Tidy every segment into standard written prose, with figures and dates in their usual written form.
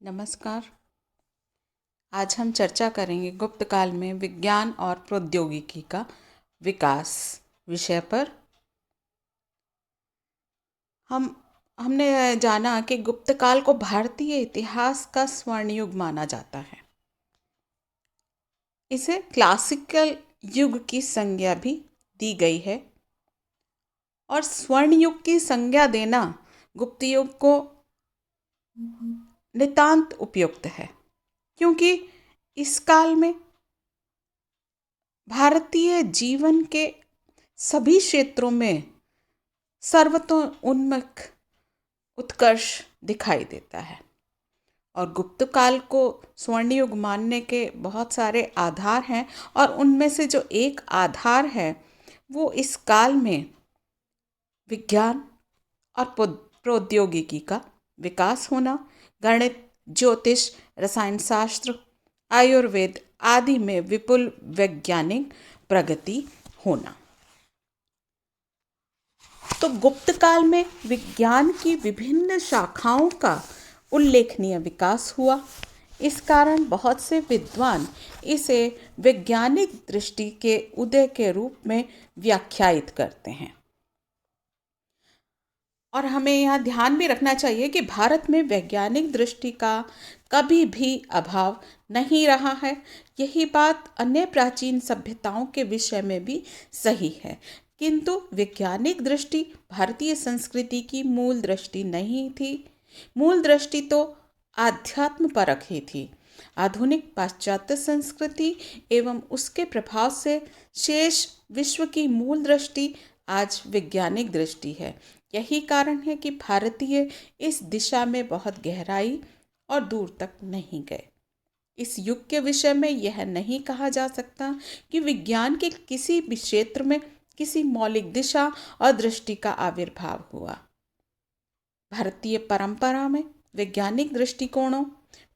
नमस्कार। आज हम चर्चा करेंगे गुप्त काल में विज्ञान और प्रौद्योगिकी का विकास विषय पर। हमने जाना कि गुप्त काल को भारतीय इतिहास का स्वर्ण युग माना जाता है। इसे क्लासिकल युग की संज्ञा भी दी गई है और स्वर्ण युग की संज्ञा देना गुप्त युग को नितांत उपयुक्त है, क्योंकि इस काल में भारतीय जीवन के सभी क्षेत्रों में सर्वतोन्मुख उत्कर्ष दिखाई देता है। और गुप्त काल को स्वर्ण युग मानने के बहुत सारे आधार हैं, और उनमें से जो एक आधार है वो इस काल में विज्ञान और प्रौद्योगिकी का विकास होना, गणित, ज्योतिष, रसायन शास्त्र, आयुर्वेद आदि में विपुल वैज्ञानिक प्रगति होना। तो गुप्त काल में विज्ञान की विभिन्न शाखाओं का उल्लेखनीय विकास हुआ। इस कारण बहुत से विद्वान इसे वैज्ञानिक दृष्टि के उदय के रूप में व्याख्यायित करते हैं। और हमें यहाँ ध्यान भी रखना चाहिए कि भारत में वैज्ञानिक दृष्टि का कभी भी अभाव नहीं रहा है। यही बात अन्य प्राचीन सभ्यताओं के विषय में भी सही है, किंतु वैज्ञानिक दृष्टि भारतीय संस्कृति की मूल दृष्टि नहीं थी। मूल दृष्टि तो आध्यात्म परक ही थी। आधुनिक पाश्चात्य संस्कृति एवं उसके प्रभाव से शेष विश्व की मूल दृष्टि आज वैज्ञानिक दृष्टि है। यही कारण है कि भारतीय इस दिशा में बहुत गहराई और दूर तक नहीं गए। इस युग के विषय में यह नहीं कहा जा सकता कि विज्ञान के किसी भी क्षेत्र में किसी मौलिक दिशा और दृष्टि का आविर्भाव हुआ। भारतीय परंपरा में वैज्ञानिक दृष्टिकोणों,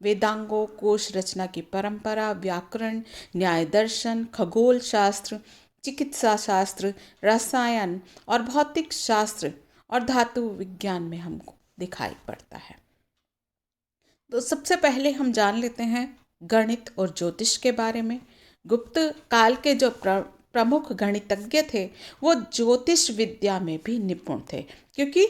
वेदांगों, कोश रचना की परंपरा, व्याकरण, न्याय दर्शन, खगोल शास्त्र, चिकित्सा शास्त्र, रसायन और भौतिक शास्त्र और धातु विज्ञान में हमको दिखाई पड़ता है। तो सबसे पहले हम जान लेते हैं गणित और ज्योतिष के बारे में। गुप्त काल के जो प्रमुख गणितज्ञ थे वो ज्योतिष विद्या में भी निपुण थे, क्योंकि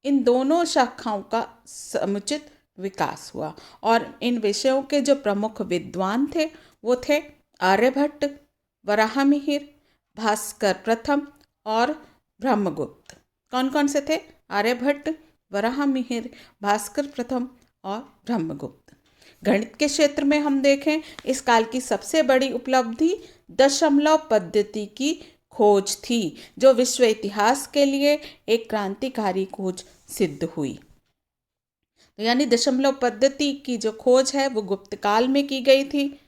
इन दोनों शाखाओं का समुचित विकास हुआ। और इन विषयों के जो प्रमुख विद्वान थे वो थे आर्यभट्ट, वराहमिहिर, भास्कर प्रथम और ब्रह्मगुप्त। कौन कौन से थे? आर्यभट्ट, वराहमिहिर, भास्कर प्रथम और ब्रह्मगुप्त। गणित के क्षेत्र में हम देखें, इस काल की सबसे बड़ी उपलब्धि दशमलव पद्धति की खोज थी, जो विश्व इतिहास के लिए एक क्रांतिकारी खोज सिद्ध हुई। तो यानी दशमलव पद्धति की जो खोज है वो गुप्त काल में की गई थी।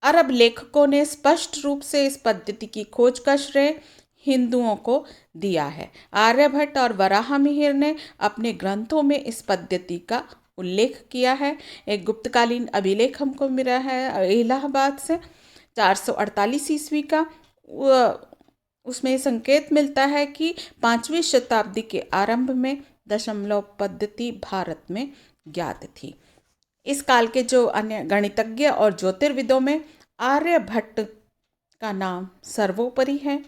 अरब लेखकों ने स्पष्ट रूप से इस पद्धति की खोज का श्रेय हिंदुओं को दिया है। आर्यभट्ट और वराहमिहिर ने अपने ग्रंथों में इस पद्धति का उल्लेख किया है। एक गुप्तकालीन अभिलेख हमको मिला है इलाहाबाद से 448 ईस्वी का। उसमें संकेत मिलता है कि 5वीं शताब्दी के आरंभ में दशमलव पद्धति भारत में ज्ञात थी। इस काल के जो अन्य गणितज्ञ और ज्योतिर्विदों में आर्यभट्ट का नाम सर्वोपरि है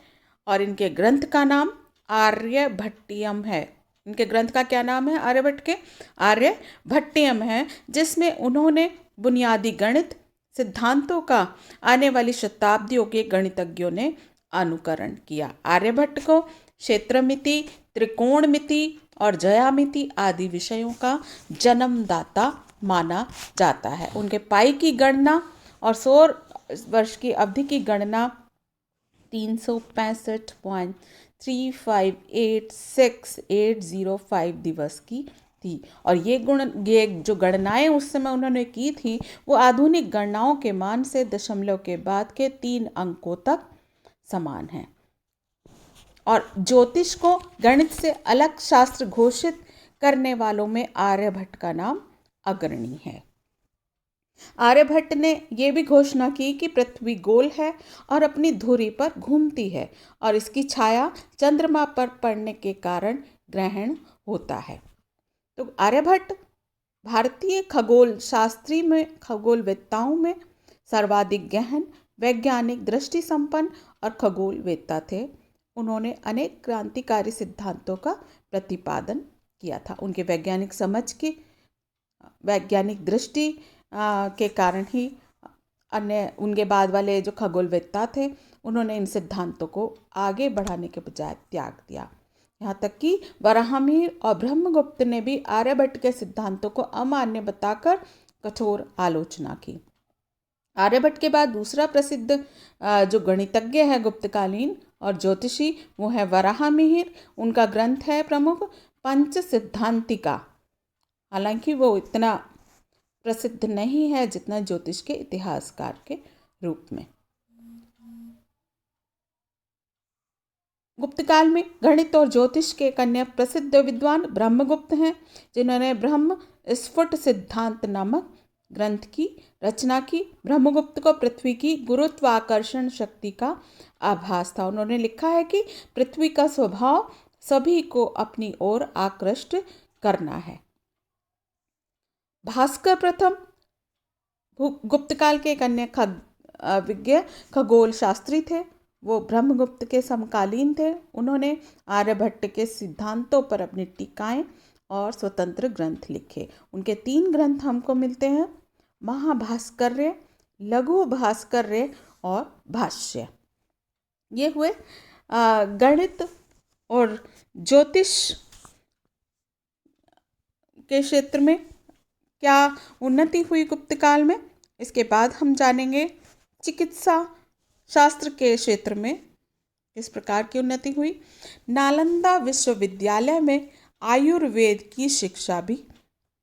और इनके ग्रंथ का नाम आर्यभट्टियम है। इनके ग्रंथ का क्या नाम है? आर्यभट्ट के आर्यभट्टियम है, जिसमें उन्होंने बुनियादी गणित सिद्धांतों का आने वाली शताब्दियों के गणितज्ञों ने अनुकरण किया। आर्यभट्ट को क्षेत्रमिति, त्रिकोणमिति और ज्यामिति आदि विषयों का जन्मदाता माना जाता है। उनके पाई की गणना और सौर वर्ष की अवधि की गणना 365.3586805 दिवस की थी। और ये जो गणनाएं उस समय उन्होंने की थी वो आधुनिक गणनाओं के मान से दशमलव के बाद के 3 अंकों तक समान है। और ज्योतिष को गणित से अलग शास्त्र घोषित करने वालों में आर्यभट्ट का नाम अग्रणी है। आर्यभट्ट ने यह भी घोषणा की कि पृथ्वी गोल है और अपनी धुरी पर घूमती है और इसकी छाया चंद्रमा पर पड़ने के कारण ग्रहण होता है। तो आर्यभट्ट भारतीय खगोल शास्त्री में खगोलवेत्ताओं में सर्वाधिक गहन वैज्ञानिक दृष्टि संपन्न और खगोलवेत्ता थे। उन्होंने अनेक क्रांतिकारी सिद्धांतों का प्रतिपादन किया था। उनके वैज्ञानिक समझ की वैज्ञानिक दृष्टि के कारण ही अन्य उनके बाद वाले जो खगोलवेत्ता थे उन्होंने इन सिद्धांतों को आगे बढ़ाने के बजाय त्याग दिया। यहाँ तक कि वराहमिहिर और ब्रह्मगुप्त ने भी आर्यभट्ट के सिद्धांतों को अमान्य बताकर कठोर आलोचना की। आर्यभट्ट के बाद दूसरा प्रसिद्ध जो गणितज्ञ है गुप्तकालीन और ज्योतिषी वो है वराहमिहिर। उनका ग्रंथ है प्रमुख पंच सिद्धांतिका। हालांकि वो इतना प्रसिद्ध नहीं है जितना ज्योतिष के इतिहासकार के रूप में। गुप्तकाल में गणित और ज्योतिष के अन्य प्रसिद्ध विद्वान ब्रह्मगुप्त हैं, जिन्होंने ब्रह्म स्फुट सिद्धांत नामक ग्रंथ की रचना की। ब्रह्मगुप्त को पृथ्वी की गुरुत्वाकर्षण शक्ति का आभास था। उन्होंने लिखा है कि पृथ्वी का स्वभाव सभी को अपनी ओर आकृष्ट करना है। भास्कर प्रथम गुप्तकाल के एक अन्य विज्ञ खगोल शास्त्री थे। वो ब्रह्मगुप्त के समकालीन थे। उन्होंने आर्यभट्ट के सिद्धांतों पर अपनी टीकाएं और स्वतंत्र ग्रंथ लिखे। उनके 3 ग्रंथ हमको मिलते हैं, महाभास्कर्य, लघु भास्कर्य और भाष्य। ये हुए गणित और ज्योतिष के क्षेत्र में क्या उन्नति हुई गुप्तकाल में। इसके बाद हम जानेंगे चिकित्सा शास्त्र के क्षेत्र में किस प्रकार की उन्नति हुई। नालंदा विश्वविद्यालय में आयुर्वेद की शिक्षा भी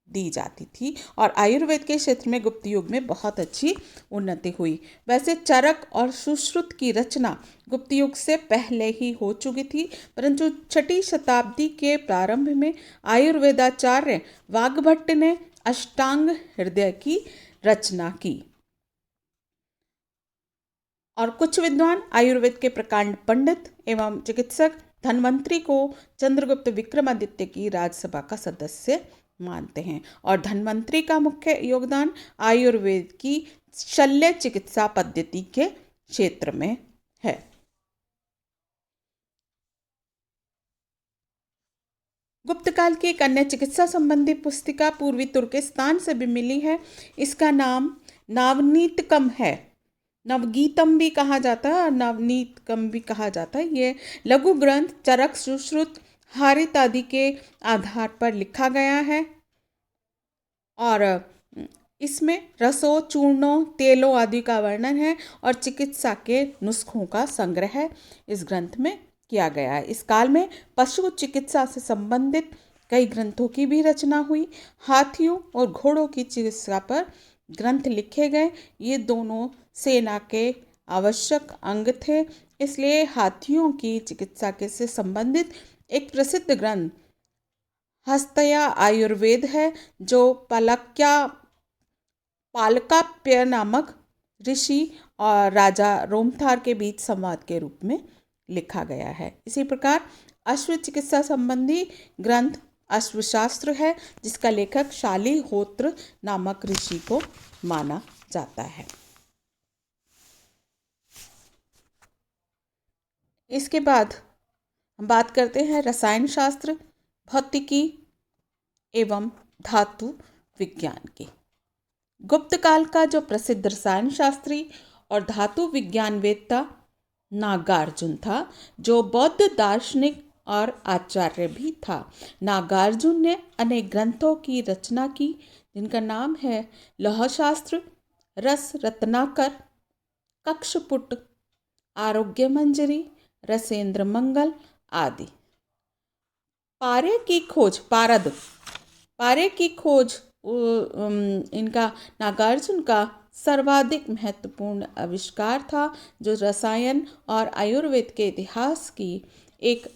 दी जाती थी और आयुर्वेद के क्षेत्र में गुप्त युग में बहुत अच्छी उन्नति हुई। वैसे चरक और सुश्रुत की रचना गुप्त युग से पहले ही हो चुकी थी, परंतु 6वीं शताब्दी के प्रारंभ में आयुर्वेदाचार्य वाग्भट्ट ने अष्टांग हृदय की रचना की और कुछ विद्वान आयुर्वेद के प्रकांड पंडित एवं चिकित्सक धन्वंतरी को चंद्रगुप्त विक्रमादित्य की राज्यसभा का सदस्य मानते हैं और धन्वंतरी का मुख्य योगदान आयुर्वेद की शल्य चिकित्सा पद्धति के क्षेत्र में है। गुप्तकाल की एक अन्य चिकित्सा संबंधी पुस्तिका पूर्वी तुर्किस्तान से भी मिली है। इसका नाम नवनीतकम है। नवगीतम भी कहा जाता है और नवनीतकम भी कहा जाता है। ये लघु ग्रंथ चरक सुश्रुत हारित आदि के आधार पर लिखा गया है और इसमें रसों चूर्णों तेलों आदि का वर्णन है और चिकित्सा के नुस्खों का संग्रह इस ग्रंथ में किया गया है। इस काल में पशु चिकित्सा से संबंधित कई ग्रंथों की भी रचना हुई। हाथियों और घोड़ों की चिकित्सा पर ग्रंथ लिखे गए। ये दोनों सेना के आवश्यक अंग थे, इसलिए हाथियों की चिकित्सा के से संबंधित एक प्रसिद्ध ग्रंथ हस्तया आयुर्वेद है, जो पालकाप्य नामक ऋषि और राजा रोमथार के बीच संवाद के रूप में लिखा गया है। इसी प्रकार अश्व चिकित्सा संबंधी ग्रंथ अश्वशास्त्र है, जिसका लेखक शालिहोत्र नामक ऋषि को माना जाता है। इसके बाद हम बात करते हैं रसायन शास्त्र, भौतिकी एवं धातु विज्ञान की। गुप्त काल का जो प्रसिद्ध रसायन शास्त्री और धातु विज्ञानवेत्ता नागार्जुन था, जो बौद्ध दार्शनिक और आचार्य भी था। नागार्जुन ने अनेक ग्रंथों की रचना की, जिनका नाम है लौह शास्त्र, रस रत्नाकर, कक्षपुट, आरोग्य मंजरी, रसेंद्र मंगल आदि। पारे की खोज इनका नागार्जुन का सर्वाधिक महत्वपूर्ण आविष्कार था, जो रसायन और आयुर्वेद के इतिहास की एक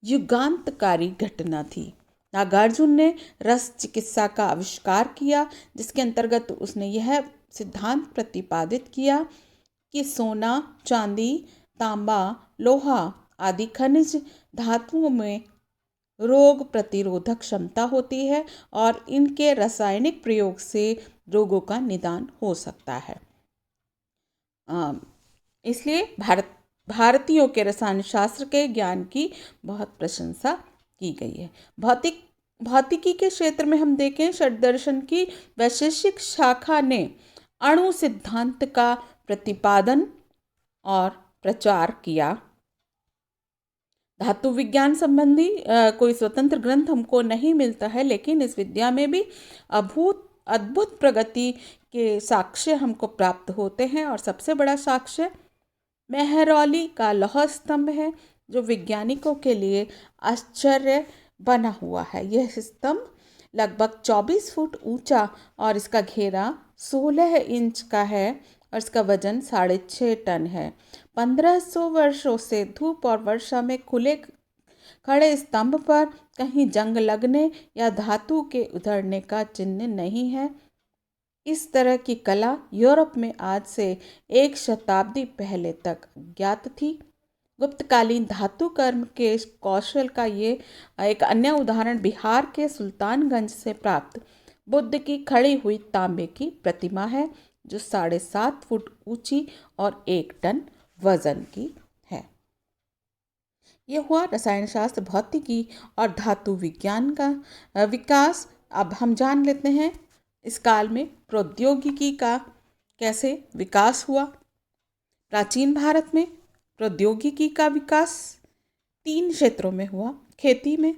युगांतकारी घटना थी। नागार्जुन ने रस चिकित्सा का आविष्कार किया, जिसके अंतर्गत उसने यह सिद्धांत प्रतिपादित किया कि सोना, चांदी, तांबा, लोहा आदि खनिज धातुओं में रोग प्रतिरोधक क्षमता होती है और इनके रासायनिक प्रयोग से रोगों का निदान हो सकता है। इसलिए भारतीयों के रसायन शास्त्र के ज्ञान की बहुत प्रशंसा की गई है। भौतिकी के क्षेत्र में हम देखें, षड्दर्शन की वैशेषिक शाखा ने अणु सिद्धांत का प्रतिपादन और प्रचार किया। धातु विज्ञान संबंधी कोई स्वतंत्र ग्रंथ हमको नहीं मिलता है, लेकिन इस विद्या में भी अद्भुत प्रगति के साक्ष्य हमको प्राप्त होते हैं। और सबसे बड़ा साक्ष्य मेहरौली का लौह स्तंभ है, जो वैज्ञानिकों के लिए आश्चर्य बना हुआ है। यह स्तंभ लगभग 24 फुट ऊंचा और इसका घेरा 16 इंच का है और इसका वजन 6.5 टन है। 1500 वर्षों से धूप और वर्षा में खुले खड़े स्तंभ पर कहीं जंग लगने या धातु के उधड़ने का चिन्ह नहीं है। इस तरह की कला यूरोप में आज से 1 शताब्दी पहले तक ज्ञात थी। गुप्तकालीन धातु कर्म के कौशल का ये एक अन्य उदाहरण बिहार के सुल्तानगंज से प्राप्त बुद्ध की खड़ी हुई तांबे की प्रतिमा है, जो 7.5 फुट ऊंची और 1 टन वजन की है। ये हुआ रसायन शास्त्र, भौतिकी और धातु विज्ञान का विकास। अब हम जान लेते हैं इस काल में प्रौद्योगिकी का कैसे विकास हुआ। प्राचीन भारत में प्रौद्योगिकी का विकास 3 क्षेत्रों में हुआ। खेती में